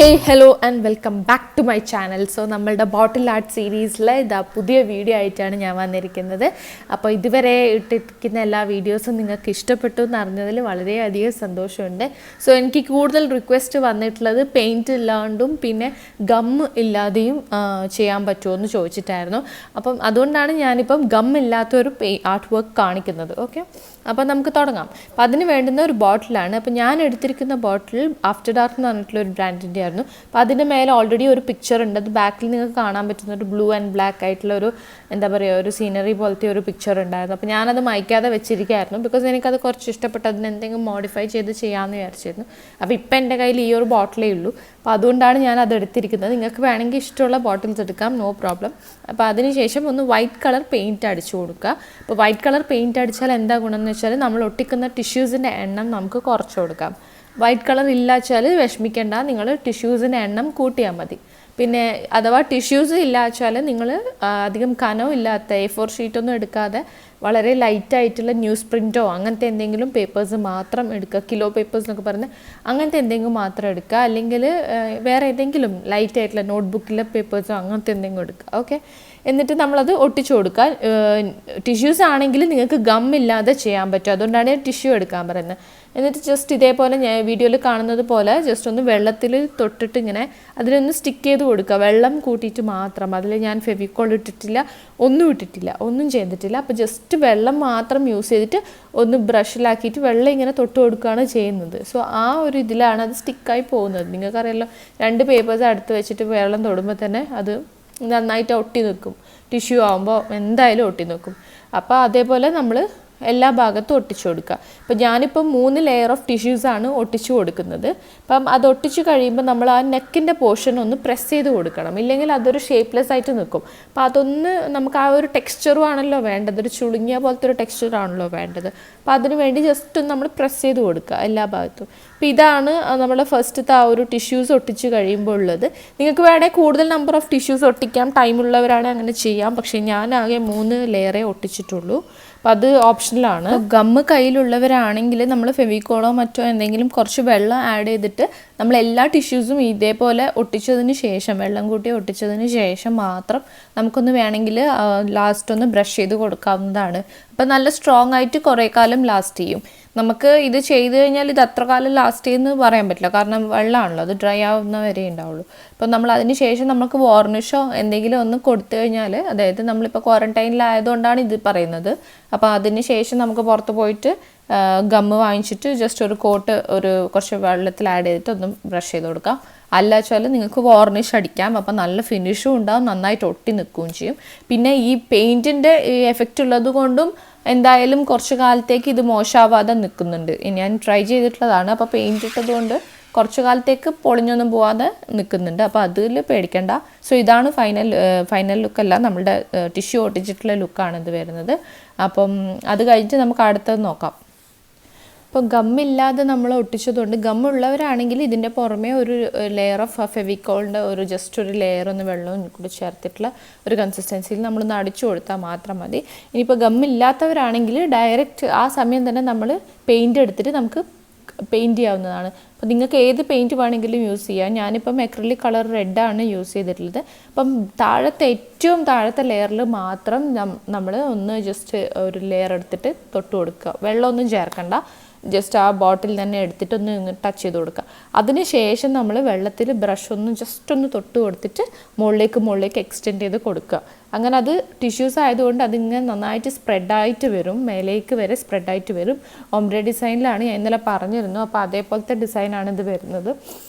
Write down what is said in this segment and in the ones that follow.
Hey, hello and welcome back to my channel. So, നമ്മളുടെ bottle art സീരീസിലെ ഇതാ പുതിയ വീഡിയോ ആയിട്ടാണ് ഞാൻ വന്നിരിക്കുന്നത്. അപ്പോൾ ഇതുവരെ ഇട്ടിരിക്കുന്ന എല്ലാ വീഡിയോസും നിങ്ങൾക്ക് ഇഷ്ടപ്പെട്ടു എന്ന് അറിഞ്ഞതിൽ വളരെയധികം സന്തോഷമുണ്ട്. സോ എനിക്ക് കൂടുതൽ റിക്വസ്റ്റ് വന്നിട്ടുള്ളത് പെയിൻറ്റ് ഇല്ലാണ്ടും പിന്നെ ഗം ഇല്ലാതെയും ചെയ്യാൻ പറ്റുമോ എന്ന് ചോദിച്ചിട്ടായിരുന്നു. അപ്പം അതുകൊണ്ടാണ് ഞാനിപ്പം ഗം ഇല്ലാത്തൊരു ആർട്ട് വർക്ക് കാണിക്കുന്നത്. ഓക്കെ, അപ്പോൾ നമുക്ക് തുടങ്ങാം. അപ്പോൾ അതിന് വേണ്ടുന്ന ഒരു ബോട്ടിലാണ്. അപ്പോൾ ഞാൻ എടുത്തിരിക്കുന്ന ബോട്ടിൽ ആഫ്റ്റർ ഡാർക്ക് എന്ന് പറഞ്ഞിട്ടുള്ള ഒരു ബ്രാൻഡിൻ്റെ ആയിരുന്നു. അപ്പോൾ അതിൻ്റെ മേലെ ഓൾറെഡി ഒരു പിക്ചർ ഉണ്ട്. അത് ബാക്കിൽ നിങ്ങൾക്ക് കാണാൻ പറ്റുന്ന ഒരു ബ്ലൂ ആൻഡ് ബ്ലാക്ക് ആയിട്ടുള്ള ഒരു എന്താ പറയുക ഒരു സീനറി പോലത്തെ ഒരു പിക്ചർ ഉണ്ടായിരുന്നു. അപ്പോൾ ഞാനത് മായ്ക്കാതെ വെച്ചിരിക്കുകയായിരുന്നു. ബിക്കോസ് എനിക്കത് കുറച്ച് ഇഷ്ടപ്പെട്ടു. അതിന് എന്തെങ്കിലും മോഡിഫൈ ചെയ്ത് ചെയ്യാമെന്ന് വിചാരിച്ചിരുന്നു. അപ്പോൾ ഇപ്പം എൻ്റെ കയ്യിൽ ഈ ഒരു ബോട്ടിലേ ഉള്ളൂ. അപ്പോൾ അതുകൊണ്ടാണ് ഞാൻ അത് എടുത്തിരിക്കുന്നത്. നിങ്ങൾക്ക് വേണമെങ്കിൽ ഇഷ്ടമുള്ള ബോട്ടിൽസ് എടുക്കാം, നോ പ്രോബ്ലം. അപ്പോൾ അതിനുശേഷം ഒന്ന് വൈറ്റ് കളർ പെയിൻറ്റ് അടിച്ചു കൊടുക്കുക. അപ്പോൾ വൈറ്റ് കളർ പെയിൻറ്റ് അടിച്ചാൽ എന്താ ഗുണമെന്ന് വെച്ചാൽ നമ്മൾ ഒട്ടിക്കുന്ന ടിഷ്യൂസിൻ്റെ എണ്ണം നമുക്ക് കുറച്ച് കൊടുക്കാം. വൈറ്റ് കളർ ഇല്ലാച്ചാൽ വിഷമിക്കേണ്ട, നിങ്ങൾ ടിഷ്യൂസിൻ്റെ എണ്ണം കൂട്ടിയാൽ മതി. പിന്നെ അഥവാ ടിഷ്യൂസ് ഇല്ലാച്ചാൽ നിങ്ങൾ അധികം കനവും ഇല്ലാത്ത A4 ഷീറ്റൊന്നും എടുക്കാതെ വളരെ ലൈറ്റായിട്ടുള്ള ന്യൂസ് പ്രിൻറ്റോ അങ്ങനത്തെ എന്തെങ്കിലും പേപ്പേഴ്സ് മാത്രം എടുക്കുക. കിലോ പേപ്പേഴ്സ് എന്നൊക്കെ പറഞ്ഞ് അങ്ങനത്തെ എന്തെങ്കിലും മാത്രം എടുക്കുക. അല്ലെങ്കിൽ വേറെ ഏതെങ്കിലും ലൈറ്റായിട്ടുള്ള നോട്ട്ബുക്കിലെ പേപ്പേഴ്സോ അങ്ങനത്തെ എന്തെങ്കിലും എടുക്കുക. ഓക്കെ, എന്നിട്ട് നമ്മളത് ഒട്ടിച്ചു കൊടുക്കുക. ടിഷ്യൂസ് ആണെങ്കിൽ നിങ്ങൾക്ക് ഗം ഇല്ലാതെ ചെയ്യാൻ പറ്റും. അതുകൊണ്ടാണ് ഞാൻ ടിഷ്യൂ എടുക്കാൻ പറയുന്നത്. എന്നിട്ട് ജസ്റ്റ് ഇതേപോലെ ഞാൻ വീഡിയോയിൽ കാണുന്നത് പോലെ ജസ്റ്റ് ഒന്ന് വെള്ളത്തിൽ തൊട്ടിട്ട് ഇങ്ങനെ അതിലൊന്ന് സ്റ്റിക്ക് ചെയ്ത് കൊടുക്കുക. വെള്ളം കൂട്ടിയിട്ട് മാത്രം. അതിൽ ഞാൻ ഫെവിക്കോൾ ഇട്ടിട്ടില്ല, ഒന്നും ഇട്ടിട്ടില്ല, ഒന്നും ചെയ്തിട്ടില്ല. അപ്പോൾ ജസ്റ്റ് വെള്ളം മാത്രം യൂസ് ചെയ്തിട്ട് ഒന്ന് ബ്രഷിലാക്കിയിട്ട് വെള്ളം ഇങ്ങനെ തൊട്ട് കൊടുക്കുകയാണ് ചെയ്യുന്നത്. സോ ആ ഒരു ഇതിലാണ് അത് സ്റ്റിക്കായി പോകുന്നത്. നിങ്ങൾക്കറിയാലോ, 2 പേപ്പേഴ്സ് അടുത്ത് വെച്ചിട്ട് വെള്ളം തൊടുമ്പോൾ തന്നെ അത് നന്നായിട്ട് ഒട്ടി നിൽക്കും. ടിഷ്യൂ ആകുമ്പോൾ എന്തായാലും ഒട്ടി നിൽക്കും. അപ്പോൾ അതേപോലെ നമ്മൾ എല്ലാ ഭാഗത്തും ഒട്ടിച്ചു കൊടുക്കുക. അപ്പോൾ ഞാനിപ്പം 3 ലെയർ ഓഫ് ടിഷ്യൂസാണ് ഒട്ടിച്ചു കൊടുക്കുന്നത്. അപ്പം അത് ഒട്ടിച്ചു കഴിയുമ്പോൾ നമ്മൾ ആ നെക്കിൻ്റെ പോർഷൻ ഒന്ന് പ്രസ് ചെയ്ത് കൊടുക്കണം. ഇല്ലെങ്കിൽ അതൊരു ഷേപ്പ്ലെസ് ആയിട്ട് നിൽക്കും. അപ്പോൾ അതൊന്ന് നമുക്ക് ആ ഒരു ടെക്സ്ചറും ആണല്ലോ വേണ്ടത്, ഒരു ചുളുങ്ങിയ പോലത്തെ ഒരു ടെക്സ്ചറാണല്ലോ വേണ്ടത്. അപ്പോൾ അതിന് വേണ്ടി ജസ്റ്റ് നമ്മൾ പ്രസ് ചെയ്ത് കൊടുക്കുക എല്ലാ ഭാഗത്തും. അപ്പോൾ ഇതാണ് നമ്മുടെ ഫസ്റ്റത്തെ ആ ഒരു ടിഷ്യൂസ് ഒട്ടിച്ച് കഴിയുമ്പോൾ ഉള്ളത്. നിങ്ങൾക്ക് വേണമെങ്കിൽ കൂടുതൽ നമ്പർ ഓഫ് ടിഷ്യൂസ് ഒട്ടിക്കാം, ടൈമുള്ളവരാണെങ്കിൽ അങ്ങനെ ചെയ്യാം. പക്ഷേ ഞാൻ ആകെ 3 ലെയറേ ഒട്ടിച്ചിട്ടുള്ളൂ. അപ്പോൾ അത് ഓപ്ഷനിലാണ്. ഗമ്മ് കയ്യിലുള്ളവരാണെങ്കിൽ നമ്മൾ ഫെവിക്കോളോ മറ്റോ എന്തെങ്കിലും കുറച്ച് വെള്ളം ആഡ് ചെയ്തിട്ട് നമ്മൾ എല്ലാ ടിഷ്യൂസും ഇതേപോലെ ഒട്ടിച്ചതിന് ശേഷം വെള്ളം കൂട്ടി ഒട്ടിച്ചതിന് ശേഷം മാത്രം നമുക്കൊന്ന് വേണമെങ്കിൽ ലാസ്റ്റ് ഒന്ന് ബ്രഷ് ചെയ്ത് കൊടുക്കാവുന്നതാണ്. അപ്പോൾ നല്ല സ്ട്രോങ് ആയിട്ട് കുറേ കാലം ലാസ്റ്റ് ചെയ്യും. നമുക്ക് ഇത് ചെയ്ത് കഴിഞ്ഞാൽ ഇത് അത്ര കാലം ലാസ്റ്റ് ചെയ്യുമെന്ന് പറയാൻ പറ്റില്ല. കാരണം വെള്ളമാണല്ലോ, അത് ഡ്രൈ ആവുന്ന വരെ ഉണ്ടാവുള്ളൂ. അപ്പോൾ നമ്മൾ അതിന് ശേഷം നമുക്ക് വാർണിഷോ എന്തെങ്കിലും ഒന്ന് കൊടുത്തു കഴിഞ്ഞാൽ, അതായത് നമ്മളിപ്പോൾ ക്വാറന്റൈനിലായതുകൊണ്ടാണ് ഇത് പറയുന്നത്. അപ്പോൾ അതിന് ശേഷം നമുക്ക് പുറത്ത് പോയിട്ട് ഗമ്മ് വാങ്ങിച്ചിട്ട് ജസ്റ്റ് ഒരു കോട്ട് കുറച്ച് വെള്ളത്തിൽ ആഡ് ചെയ്തിട്ട് ഒന്ന് ബ്രഷ് ചെയ്ത് കൊടുക്കാം. അല്ല വെച്ചാൽ നിങ്ങൾക്ക് വാർണിഷ് അടിക്കാം. അപ്പോൾ നല്ല ഫിനിഷും ഉണ്ടാവും, നന്നായിട്ട് ഒട്ടി നിൽക്കുകയും ചെയ്യും. പിന്നെ ഈ പെയിൻറ്റിൻ്റെ എഫക്റ്റ് ഉള്ളത് കൊണ്ടും എന്തായാലും കുറച്ച് കാലത്തേക്ക് ഇത് മോശമാവാതെ നിൽക്കുന്നുണ്ട്. ഞാൻ ട്രൈ ചെയ്തിട്ടുള്ളതാണ്. അപ്പോൾ പെയിൻറ്റ് ഇട്ടത് കൊണ്ട് കുറച്ച് കാലത്തേക്ക് പൊളിഞ്ഞൊന്നും പോവാതെ നിൽക്കുന്നുണ്ട്. അപ്പോൾ അതിൽ പേടിക്കേണ്ട. സോ ഇതാണ് ഫൈനൽ ലുക്കല്ല, നമ്മളുടെ ടിഷ്യൂ ഒട്ടിച്ചിട്ടുള്ള ലുക്കാണ് ഇത് വരുന്നത്. അപ്പം അത് കഴിഞ്ഞിട്ട് നമുക്ക് അടുത്തത് നോക്കാം. ഇപ്പോൾ ഗമ്മില്ലാതെ നമ്മൾ ഒട്ടിച്ചതുകൊണ്ട്, ഗമ്മുള്ളവരാണെങ്കിൽ ഇതിൻ്റെ പുറമേ ഒരു ലെയർ ഓഫ് ഫെവിക്കോളിൻ്റെ ജസ്റ്റ് ഒരു ലെയർ ഒന്ന് വെള്ളവും കൂടി ചേർത്തിട്ടുള്ള ഒരു കൺസിസ്റ്റൻസിയിൽ നമ്മളൊന്ന് അടിച്ചു കൊടുത്താൽ മാത്രം മതി. ഇനിയിപ്പോൾ ഗമ്മില്ലാത്തവരാണെങ്കിൽ ഡയറക്റ്റ് ആ സമയം തന്നെ നമ്മൾ പെയിൻറ്റ് എടുത്തിട്ട് നമുക്ക് പെയിൻറ്റ് ചെയ്യാവുന്നതാണ്. അപ്പോൾ നിങ്ങൾക്ക് ഏത് പെയിൻറ്റ് വേണമെങ്കിലും യൂസ് ചെയ്യാം. ഞാനിപ്പം അക്രിലിക് കളർ റെഡാണ് യൂസ് ചെയ്തിട്ടുള്ളത്. അപ്പം ഏറ്റവും താഴത്തെ ലെയറിൽ മാത്രം നമ്മൾ ഒന്ന് ജസ്റ്റ് ഒരു ലെയർ എടുത്തിട്ട് തൊട്ട് കൊടുക്കുക. വെള്ളമൊന്നും ചേർക്കണ്ട, ജസ്റ്റ് ആ ബോട്ടിൽ തന്നെ എടുത്തിട്ട് ഒന്ന് ടച്ച് ചെയ്ത് കൊടുക്കുക. അതിന് ശേഷം നമ്മൾ വെള്ളത്തിൽ ബ്രഷ് ഒന്ന് ജസ്റ്റ് ഒന്ന് തൊട്ട് കൊടുത്തിട്ട് മുകളിലേക്ക് എക്സ്റ്റെൻഡ് ചെയ്ത് കൊടുക്കുക. അങ്ങനെ അത് ടിഷ്യൂസ് ആയതുകൊണ്ട് അതിങ്ങനെ നന്നായിട്ട് സ്പ്രെഡായിട്ട് വരും, മേലേക്ക് വരെ സ്പ്രെഡായിട്ട് വരും. ഓംബ്രെ ഡിസൈനിലാണ്, ഞാൻ ഇന്നലെ പറഞ്ഞിരുന്നു. അപ്പോൾ അതേപോലത്തെ ഡിസൈനാണ് ഇത് വരുന്നത്.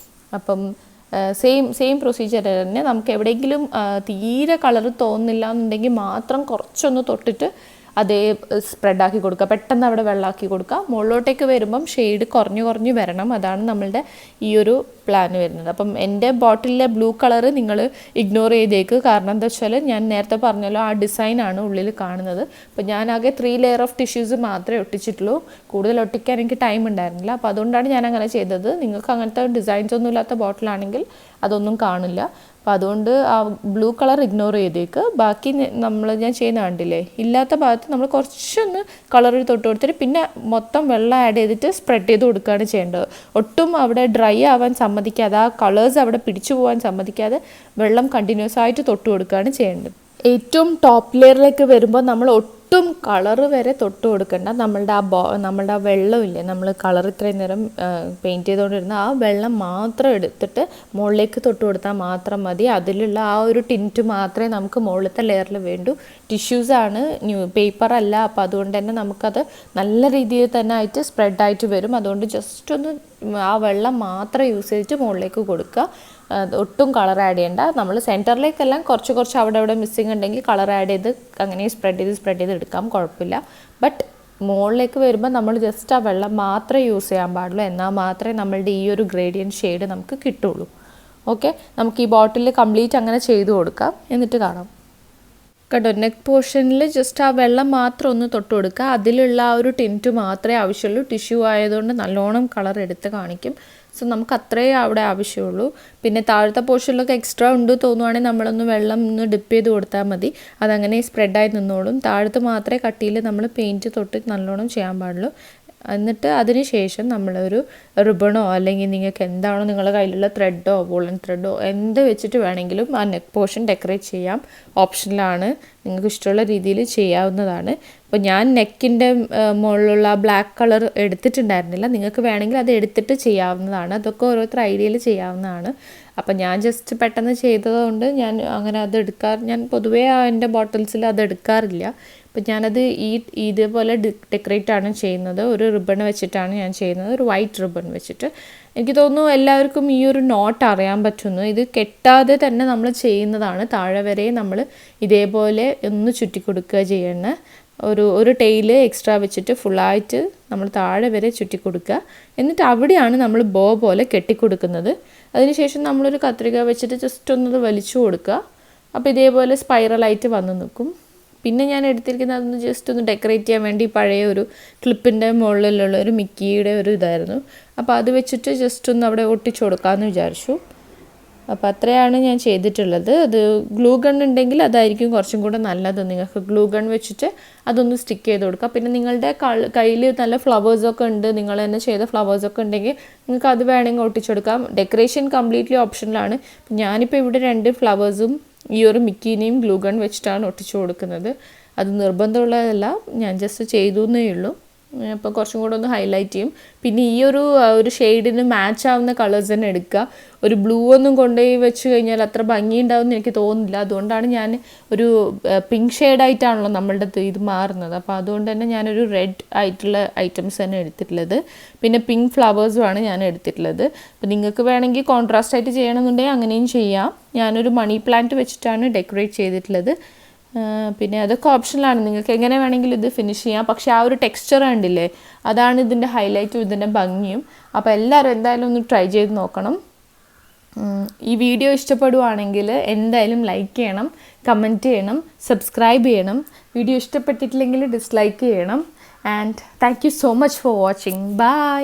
അപ്പം സെയിം പ്രൊസീജിയർ തന്നെ. നമുക്ക് എവിടെയെങ്കിലും തീരെ കളർ തോന്നുന്നില്ല എന്നുണ്ടെങ്കിൽ മാത്രം കുറച്ചൊന്ന് തൊട്ടിട്ട് അതേ സ്പ്രെഡാക്കി കൊടുക്കുക. പെട്ടെന്ന് അവിടെ വെള്ളമാക്കി കൊടുക്കുക. മുകളിലോട്ടേക്ക് വരുമ്പം ഷെയ്ഡ് കുറഞ്ഞു വരണം. അതാണ് നമ്മളുടെ ഈ ഒരു പ്ലാൻ വരുന്നത്. അപ്പം എൻ്റെ ബോട്ടിലിലെ ബ്ലൂ കളർ നിങ്ങൾ ഇഗ്നോർ ചെയ്തേക്ക്. കാരണം എന്താ വെച്ചാൽ ഞാൻ നേരത്തെ പറഞ്ഞല്ലോ, ആ ഡിസൈനാണ് ഉള്ളിൽ കാണുന്നത്. അപ്പോൾ ഞാനാകെ 3 ലെയർ ഓഫ് ടിഷ്യൂസ് മാത്രമേ ഒട്ടിച്ചിട്ടുള്ളൂ. കൂടുതൽ ഒട്ടിക്കാൻ എനിക്ക് ടൈം ഉണ്ടായിരുന്നില്ല. അപ്പോൾ അതുകൊണ്ടാണ് ഞാൻ അങ്ങനെ ചെയ്തത്. നിങ്ങൾക്ക് അങ്ങനത്തെ ഡിസൈൻസ് ഒന്നും ഇല്ലാത്ത ബോട്ടിലാണെങ്കിൽ അതൊന്നും കാണില്ല. അപ്പോൾ അതുകൊണ്ട് ആ ബ്ലൂ കളർ ഇഗ്നോർ ചെയ്തേക്ക്. ബാക്കി ഞാൻ ചെയ്യുന്ന കണ്ടില്ലേ, ഇല്ലാത്ത ഭാഗത്ത് നമ്മൾ കുറച്ചൊന്ന് കളറിൽ തൊട്ട് കൊടുത്തിട്ട് പിന്നെ മൊത്തം വെള്ളം ആഡ് ചെയ്തിട്ട് സ്പ്രെഡ് ചെയ്ത് കൊടുക്കുകയാണ് ചെയ്യേണ്ടത്. ഒട്ടും അവിടെ ഡ്രൈ ആവാൻ സമ്മതിക്കാതെ, ആ കളേഴ്സ് അവിടെ പിടിച്ചു പോകാൻ സമ്മതിക്കാതെ വെള്ളം കണ്ടിന്യൂസ് ആയിട്ട് തൊട്ട് കൊടുക്കുകയാണ് ചെയ്യേണ്ടത്. ഏറ്റവും ടോപ്പ് ലെയറിലേക്ക് വരുമ്പോൾ നമ്മൾ ഒട്ടും കളറ് വരെ തൊട്ട് കൊടുക്കണ്ട. നമ്മളുടെ ആ വെള്ളമില്ലേ, നമ്മൾ കളർ ഇത്രയും നേരം പെയിൻറ്റ് ചെയ്തുകൊണ്ടിരുന്ന ആ വെള്ളം മാത്രം എടുത്തിട്ട് മുകളിലേക്ക് തൊട്ട് കൊടുത്താൽ മാത്രം മതി. അതിലുള്ള ആ ഒരു ടിൻറ്റ് മാത്രമേ നമുക്ക് മുകളിലത്തെ ലെയറിൽ വേണ്ടൂ. ടിഷ്യൂസാണ്, പേപ്പറല്ല. അപ്പോൾ അതുകൊണ്ട് തന്നെ നമുക്കത് നല്ല രീതിയിൽ തന്നെ ആയിട്ട് സ്പ്രെഡായിട്ട് വരും. അതുകൊണ്ട് ജസ്റ്റ് ഒന്ന് ആ വെള്ളം മാത്രം യൂസ് ചെയ്തിട്ട് മുകളിലേക്ക് കൊടുക്കുക. ഒട്ടും കളർ ആഡ് ചെയ്യേണ്ട. നമ്മൾ സെൻറ്ററിലേക്കെല്ലാം കുറച്ച് അവിടെ മിസ്സിങ് ഉണ്ടെങ്കിൽ കളർ ആഡ് ചെയ്ത് അങ്ങനെ സ്പ്രെഡ് ചെയ്ത് എടുക്കാം, കുഴപ്പമില്ല. ബട്ട് മുകളിലേക്ക് വരുമ്പോൾ നമ്മൾ ജസ്റ്റ് ആ വെള്ളം മാത്രമേ യൂസ് ചെയ്യാൻ പാടുള്ളൂ. എന്നാൽ മാത്രമേ നമ്മളുടെ ഈ ഒരു ഗ്രേഡിയൻറ്റ് ഷെയ്ഡ് നമുക്ക് കിട്ടുള്ളൂ. ഓക്കെ, നമുക്ക് ഈ ബോട്ടിൽ കംപ്ലീറ്റ് അങ്ങനെ ചെയ്ത് കൊടുക്കാം, എന്നിട്ട് കാണാം. കേട്ടോ, നെക്ക് പോർഷനിൽ ജസ്റ്റ് ആ വെള്ളം മാത്രം ഒന്ന് തൊട്ട് കൊടുക്കുക. അതിലുള്ള ആ ഒരു ടിൻറ്റ് മാത്രമേ ആവശ്യമുള്ളൂ. ടിഷ്യൂ ആയതുകൊണ്ട് നല്ലോണം കളർ എടുത്ത് കാണിക്കും. സോ നമുക്ക് അത്രയേ അവിടെ ആവശ്യമുള്ളൂ. പിന്നെ താഴത്തെ പോർഷനിലൊക്കെ എക്സ്ട്രാ ഉണ്ട് തോന്നുവാണെങ്കിൽ നമ്മളൊന്ന് വെള്ളം ഒന്ന് ഡിപ്പ് ചെയ്ത് കൊടുത്താൽ മതി. അതങ്ങനെ സ്പ്രെഡായി നിന്നോളും. താഴത്ത് മാത്രമേ കട്ടിയിൽ നമ്മൾ പെയിൻറ്റ് തൊട്ട് നല്ലോണം ചെയ്യാൻ പാടുള്ളൂ. എന്നിട്ട് അതിന് ശേഷം നമ്മളൊരു റിബണോ അല്ലെങ്കിൽ നിങ്ങൾക്ക് എന്താണോ നിങ്ങളുടെ കയ്യിലുള്ള ത്രെഡോ വൂളൻ ത്രെഡോ എന്ത് വെച്ചിട്ട് വേണമെങ്കിലും ആ നെക്ക് പോർഷൻ ഡെക്കറേറ്റ് ചെയ്യാം. ഓപ്ഷനിലാണ്, നിങ്ങൾക്ക് ഇഷ്ടമുള്ള രീതിയിൽ ചെയ്യാവുന്നതാണ്. അപ്പോൾ ഞാൻ നെക്കിൻ്റെ മുകളിലുള്ള ബ്ലാക്ക് കളർ എടുത്തിട്ടുണ്ടായിരുന്നില്ല. നിങ്ങൾക്ക് വേണമെങ്കിൽ അത് എടുത്തിട്ട് ചെയ്യാവുന്നതാണ്. അതൊക്കെ ഓരോരുത്തർ ഐഡിയയിൽ ചെയ്യാവുന്നതാണ്. അപ്പം ഞാൻ ജസ്റ്റ് പെട്ടെന്ന് ചെയ്തതുകൊണ്ട് ഞാൻ അങ്ങനെ അത് ഞാൻ പൊതുവേ എൻ്റെ ബോട്ടിൽസിൽ അത് എടുക്കാറില്ല. അപ്പം ഞാനത് ഇതേപോലെ ഡെക്കറേറ്റാണ് ചെയ്യുന്നത്. ഒരു റിബൺ വെച്ചിട്ടാണ് ഞാൻ ചെയ്യുന്നത്, ഒരു വൈറ്റ് റിബൺ വെച്ചിട്ട്. എനിക്ക് തോന്നുന്നു എല്ലാവർക്കും ഈ ഒരു നോട്ട് അറിയാൻ പറ്റുന്നു. ഇത് കെട്ടാതെ തന്നെ നമ്മൾ ചെയ്യുന്നതാണ്. താഴെ വരെ നമ്മൾ ഇതേപോലെ ഒന്ന് ചുറ്റി കൊടുക്കുക ചെയ്യണം. ഒരു ടെയില് എക്സ്ട്രാ വെച്ചിട്ട് ഫുള്ളായിട്ട് നമ്മൾ താഴെ വരെ ചുറ്റി കൊടുക്കുക. എന്നിട്ട് അവിടെയാണ് നമ്മൾ ബോ പോലെ കെട്ടിക്കൊടുക്കുന്നത്. അതിനുശേഷം നമ്മളൊരു കത്രിക വെച്ചിട്ട് ജസ്റ്റ് ഒന്നത് വലിച്ചു കൊടുക്കുക. അപ്പോൾ ഇതേപോലെ സ്പൈറലായിട്ട് വന്ന് നിൽക്കും. പിന്നെ ഞാൻ എടുത്തിരിക്കുന്നത് അതൊന്ന് ജസ്റ്റ് ഒന്ന് ഡെക്കറേറ്റ് ചെയ്യാൻ വേണ്ടി പഴയ ഒരു ക്ലിപ്പിൻ്റെ മുകളിലുള്ള ഒരു മിക്കിയുടെ ഒരു ഇതായിരുന്നു. അപ്പോൾ അത് വെച്ചിട്ട് ജസ്റ്റ് ഒന്ന് അവിടെ ഒട്ടിച്ചു കൊടുക്കാമെന്ന് വിചാരിച്ചു. അപ്പോൾ അത്രയാണ് ഞാൻ ചെയ്തിട്ടുള്ളത്. അത് ഗ്ലൂ ഗൺ ഉണ്ടെങ്കിൽ അതായിരിക്കും കുറച്ചും കൂടെ നല്ലത്. നിങ്ങൾക്ക് ഗ്ലൂ ഗൺ വെച്ചിട്ട് അതൊന്ന് സ്റ്റിക്ക് ചെയ്ത് കൊടുക്കുക. പിന്നെ നിങ്ങളുടെ കയ്യിൽ നല്ല ഫ്ലവേഴ്സൊക്കെ ഉണ്ട്, നിങ്ങൾ തന്നെ ചെയ്ത ഫ്ലവേഴ്സൊക്കെ ഉണ്ടെങ്കിൽ നിങ്ങൾക്ക് അത് വേണമെങ്കിൽ ഒട്ടിച്ചെടുക്കാം. ഡെക്കറേഷൻ കംപ്ലീറ്റ്ലി ഓപ്ഷനിലാണ്. ഞാനിപ്പോൾ ഇവിടെ 2 ഫ്ലവേഴ്സും ഈ ഒരു മിക്കീനെയും ഗ്ലൂ ഗൺ വെച്ചിട്ടാണ് ഒട്ടിച്ചു കൊടുക്കുന്നത്. അത് നിർബന്ധമുള്ളതല്ല, ഞാൻ ജസ്റ്റ് ചെയ്തു എന്നേ ഉള്ളൂ. അപ്പോൾ കുറച്ചും കൂടെ ഒന്ന് ഹൈലൈറ്റ് ചെയ്യും. പിന്നെ ഈ ഒരു ഷെയ്ഡിന് മാച്ച് ആവുന്ന കളേഴ്സ് തന്നെ എടുക്കുക. ഒരു ബ്ലൂ ഒന്നും കൊണ്ടുപോയി വെച്ച് കഴിഞ്ഞാൽ അത്ര ഭംഗിയുണ്ടാവുമെന്ന് എനിക്ക് തോന്നുന്നില്ല. അതുകൊണ്ടാണ് ഞാൻ ഒരു പിങ്ക് ഷെയ്ഡായിട്ടാണല്ലോ നമ്മളുടെ ഇത് മാറുന്നത്. അപ്പോൾ അതുകൊണ്ട് തന്നെ ഞാനൊരു റെഡ് ആയിട്ടുള്ള ഐറ്റംസ് തന്നെ എടുത്തിട്ടുള്ളത്. പിന്നെ പിങ്ക് ഫ്ലവേഴ്സുമാണ് ഞാൻ എടുത്തിട്ടുള്ളത്. അപ്പോൾ നിങ്ങൾക്ക് വേണമെങ്കിൽ കോൺട്രാസ്റ്റ് ആയിട്ട് ചെയ്യണമെന്നുണ്ടെങ്കിൽ അങ്ങനെയും ചെയ്യാം. ഞാനൊരു മണി പ്ലാന്റ് വെച്ചിട്ടാണ് ഡെക്കറേറ്റ് ചെയ്തിട്ടുള്ളത്. പിന്നെ അതൊക്കെ ഓപ്ഷനിലാണ്, നിങ്ങൾക്ക് എങ്ങനെ വേണമെങ്കിലും ഇത് ഫിനിഷ് ചെയ്യാം. പക്ഷേ ആ ഒരു ടെക്സ്ചർ കണ്ടില്ലേ, അതാണ് ഇതിൻ്റെ ഹൈലൈറ്റും ഇതിൻ്റെ ഭംഗിയും. അപ്പോൾ എല്ലാവരും എന്തായാലും ഒന്ന് ട്രൈ ചെയ്ത് നോക്കണം. ഈ വീഡിയോ ഇഷ്ടപ്പെടുവാണെങ്കിൽ എന്തായാലും ലൈക്ക് ചെയ്യണം, കമൻറ്റ് ചെയ്യണം, സബ്സ്ക്രൈബ് ചെയ്യണം. വീഡിയോ ഇഷ്ടപ്പെട്ടിട്ടില്ലെങ്കിൽ ഡിസ്ലൈക്ക് ചെയ്യണം. And thank you so much for watching. By.